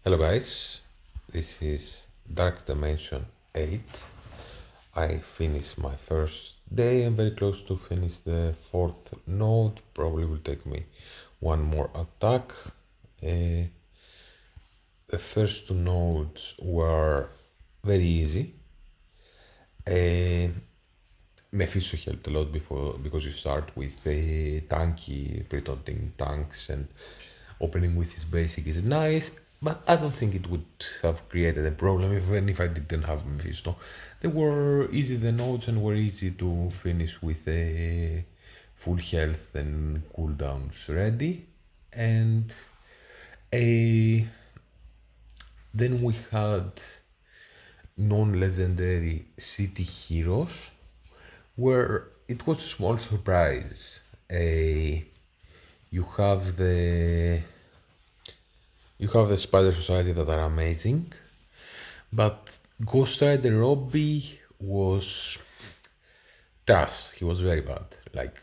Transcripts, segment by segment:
Hello guys, this is Dark Dimension 8. I finished my first day. I'm very close to finish the fourth node. Probably will take me one more attack. The first two nodes were very easy. Mephisto helped a lot because you start with tanky, pre-taunting tanks, and opening with his basic is nice, but I don't think it would have created a problem even if I didn't have Mephisto. They were easy, the nodes, and were easy to finish with a full health and cooldowns ready. And a then we had non-legendary city heroes where it was a small surprise. You have the you have the Spider Society that are amazing, but Ghost Rider Robbie was trash. He was very bad. Like,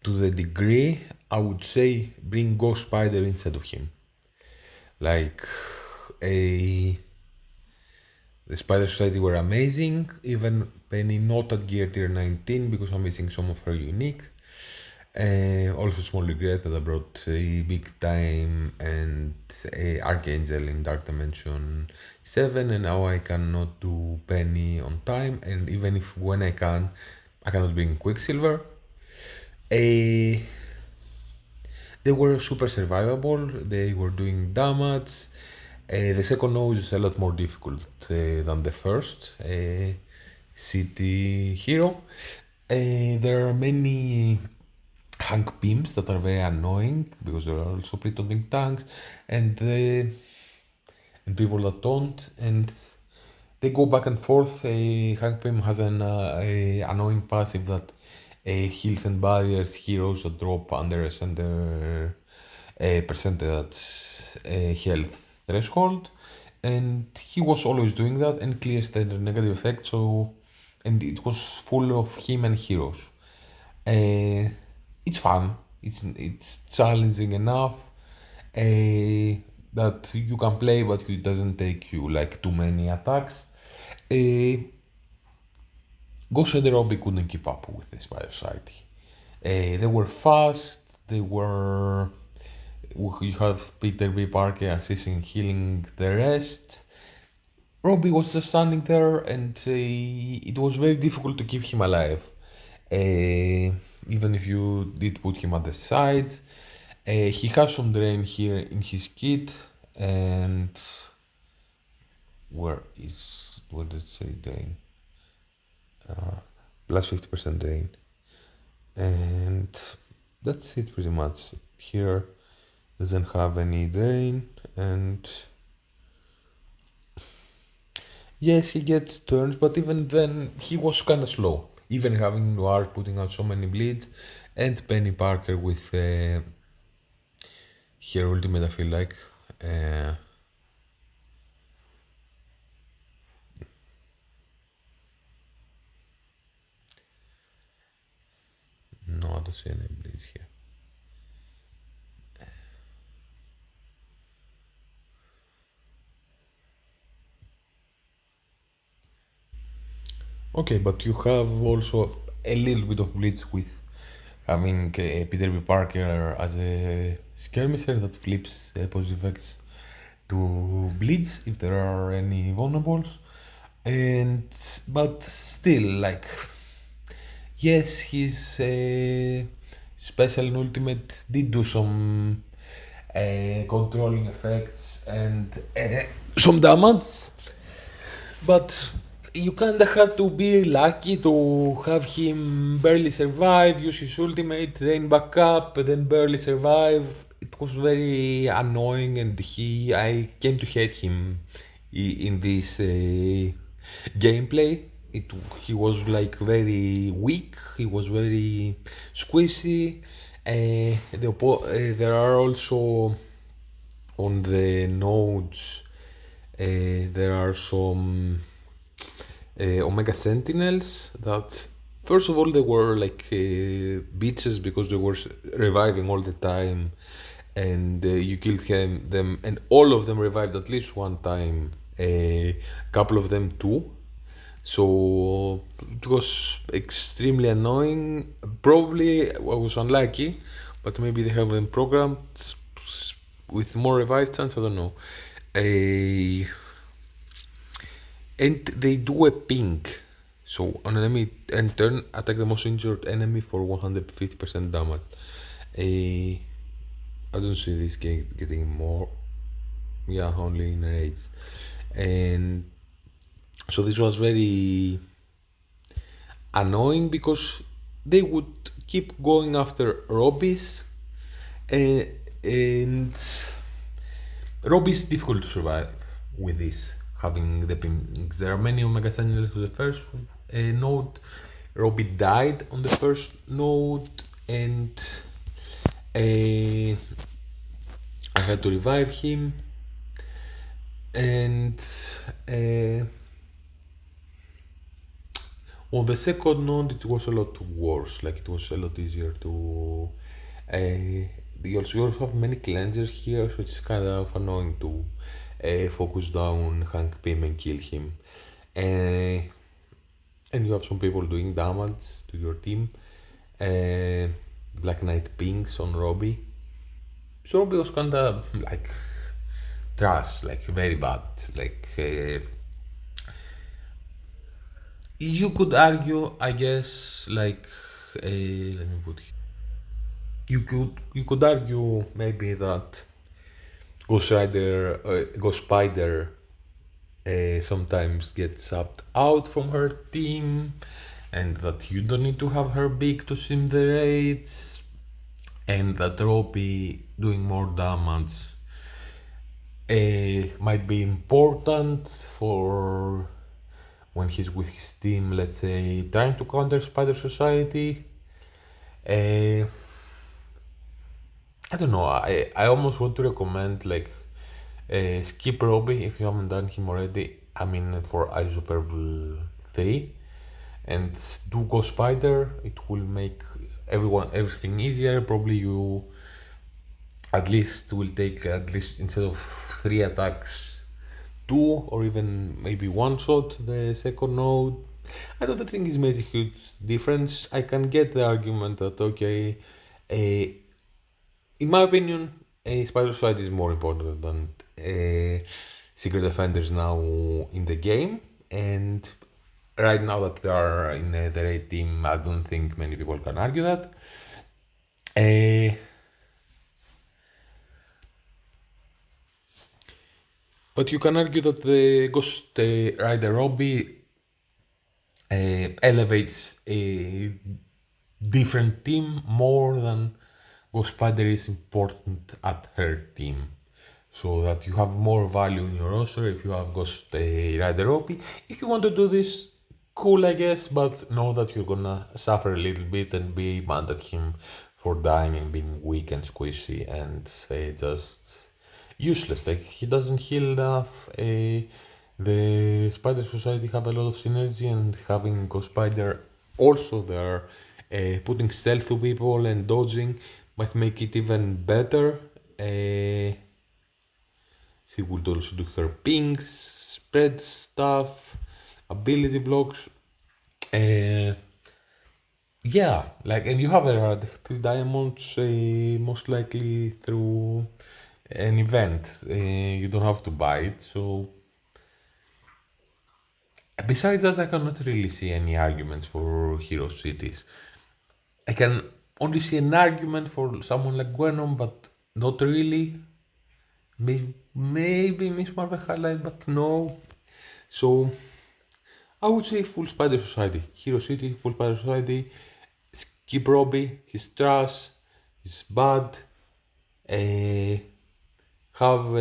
to the degree I would say bring Ghost Spider instead of him. Like, a the Spider Society were amazing, even Penny not at gear tier 19 because I'm missing some of her unique. Also, small regret that I brought a Big Time and a Archangel in Dark Dimension 7, and now I cannot do Penny on time, and even if when I can, I cannot bring Quicksilver. They were super survivable, they were doing damage. The second node is a lot more difficult than the first city hero. There are many Hank beams that are very annoying because there are also pre-taunting tanks and people that don't, and they go back and forth. Hank beam has an annoying passive that heals and barriers heroes that drop under a center percentage health threshold, and he was always doing that and clears the negative effect. So, and it was full of him and heroes. It's fun. It's challenging enough that you can play, but it doesn't take you like too many attacks. Ghost Rider Robbie couldn't keep up with the Spider Society. They were fast. They were. You have Peter B. Parker assisting, healing the rest. Robbie was just standing there, and it was very difficult to keep him alive. Even if you did put him at the sides. He has some drain here in his kit, and where does it say drain? Plus 50% drain, and that's it pretty much. Here doesn't have any drain, and yes, he gets turns, but even then he was kind of slow. Even having Noir putting out so many bleeds, and Penny Parker with her ultimate, I feel like. No, I don't see any bleeds here. Okay, but you have also a little bit of bleeds with having Peter B. Parker as a skirmisher that flips positive effects to bleeds if there are any vulnerables. And but still, like, yes, his special and ultimate did do some controlling effects and some damage, but you kinda have to be lucky to have him barely survive, use his ultimate, rain back up, then barely survive. It was very annoying, and I came to hate him in this gameplay. He was like very weak. He was very squishy. There are also on the nodes. There are some Omega Sentinels that, first of all, they were like bitches because they were reviving all the time and you killed them, and all of them revived at least one time. A couple of them too. So it was extremely annoying. Probably I was unlucky, but maybe they have them programmed with more revive chance. I don't know. A and they do a ping. So an enemy and turn attack the most injured enemy for 150% damage. A I don't see this getting more. Yeah, only in raids. And so this was very annoying because they would keep going after Robbies, uh, and Robbie is difficult to survive with this, having the pings. There are many Omega Sentinels to the first node. Robbie died on the first node, and I had to revive him. And on the second node, it was a lot worse. Like it was a lot easier to. You also have many cleansers here, so it's kind of annoying to focus down Hank Pym and kill him. And you have some people doing damage to your team. Black Knight pings on Robbie. So Robbie was kind of like trash, like very bad. Like you could argue, I guess, like let me put. You could argue maybe that Ghost Spider sometimes gets subbed out from her team, and that you don't need to have her big to sim the raids, and that Robbie doing more damage might be important for when he's with his team, let's say, trying to counter Spider Society. I don't know. I almost want to recommend like skip Robbie if you haven't done him already. I mean for ISO Purple 3, and do Ghost Spider. It will make everything easier. Probably you at least will take at least instead of 3 attacks, 2 or even maybe 1 shot the second node. I don't think it makes a huge difference. I can get the argument that okay, in my opinion, Spider Society is more important than Secret Defenders now in the game. And right now that they are in the raid team, I don't think many people can argue that. But you can argue that the Ghost Rider Robbie elevates a different team more than Ghost Spider is important at her team. So that you have more value in your roster if you have Ghost Rider Robbie. If you want to do this, cool I guess, but know that you're gonna suffer a little bit and be mad at him for dying and being weak and squishy and just useless. Like he doesn't heal enough. The Spider Society have a lot of synergy, and having Ghost Spider also there, putting stealth to people and dodging might make it even better. She would also do her pings, spread stuff, ability blocks. Yeah, like, and you have a 3 diamonds most likely through an event. You don't have to buy it, so. Besides that, I cannot really see any arguments for hero cities. I can only see an argument for someone like Gwenom, but not really. Maybe Miss Marvel highlight, but no. So I would say full Spider Society. Hero City, full Spider Society. Skip Robbie, he's trash, he's bad. Have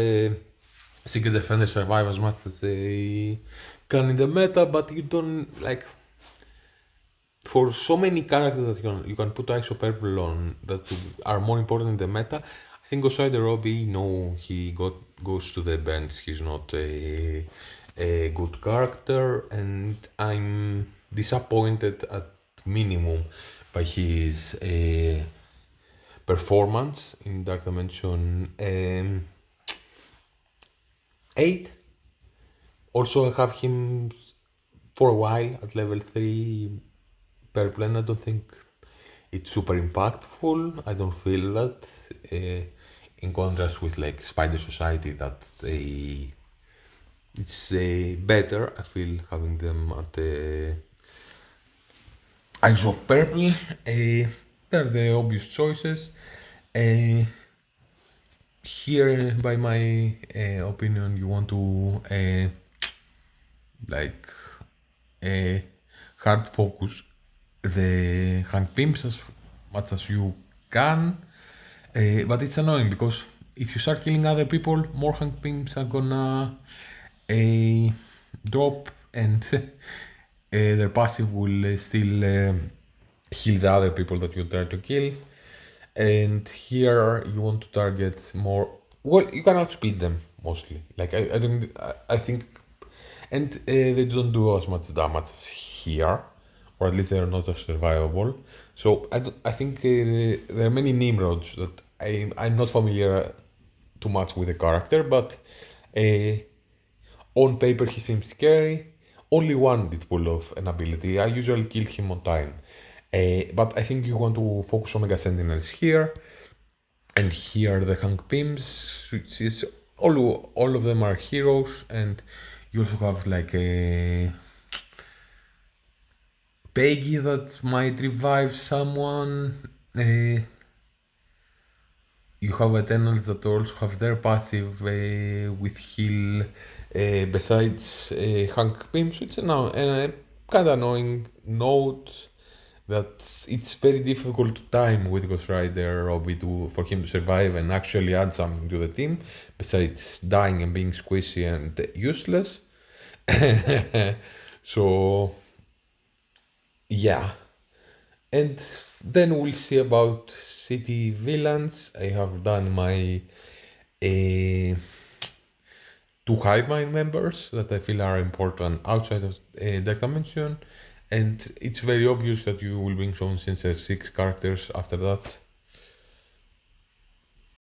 Secret Defender survive as much as they can in the meta, but you don't like. For so many characters that you can put ISO Purple on that are more important in the meta, I think Osai Robbie, no, he goes to the bench. He's not a good character, and I'm disappointed at minimum by his performance in Dark Dimension 8. Also, I have him for a while at level 3 per plane. I don't think it's super impactful. I don't feel that. In contrast with like Spider Society, that it's better. I feel having them at Eyes of Purple. They're the obvious choices. Here, by my opinion, you want to like hard focus the Hank Pimps as much as you can, but it's annoying because if you start killing other people, more Hank Pimps are gonna drop, and their passive will still heal the other people that you try to kill. And here you want to target more. Well, you can outspeed them mostly. Like I don't. I think, and they don't do as much damage as here, or at least they're not as survivable. So I think there are many Nimrods that I'm not familiar too much with the character, but on paper he seems scary. Only one did pull off an ability. I usually kill him on time. But I think you want to focus on Mega Sentinels here. And here the Hank Pims, which is all of them are heroes, and you also have like a Peggy that might revive someone. You have Eternals that also have their passive with heal. Besides Hank Pims, which is now a kind of annoying note that it's very difficult to time with Ghost Rider Robbie for him to survive and actually add something to the team besides dying and being squishy and useless. So yeah, and then we'll see about city villains. I have done my two Hive Mind members that I feel are important outside of Dark Dimension. And it's very obvious that you will bring some Sensor 6 characters after that.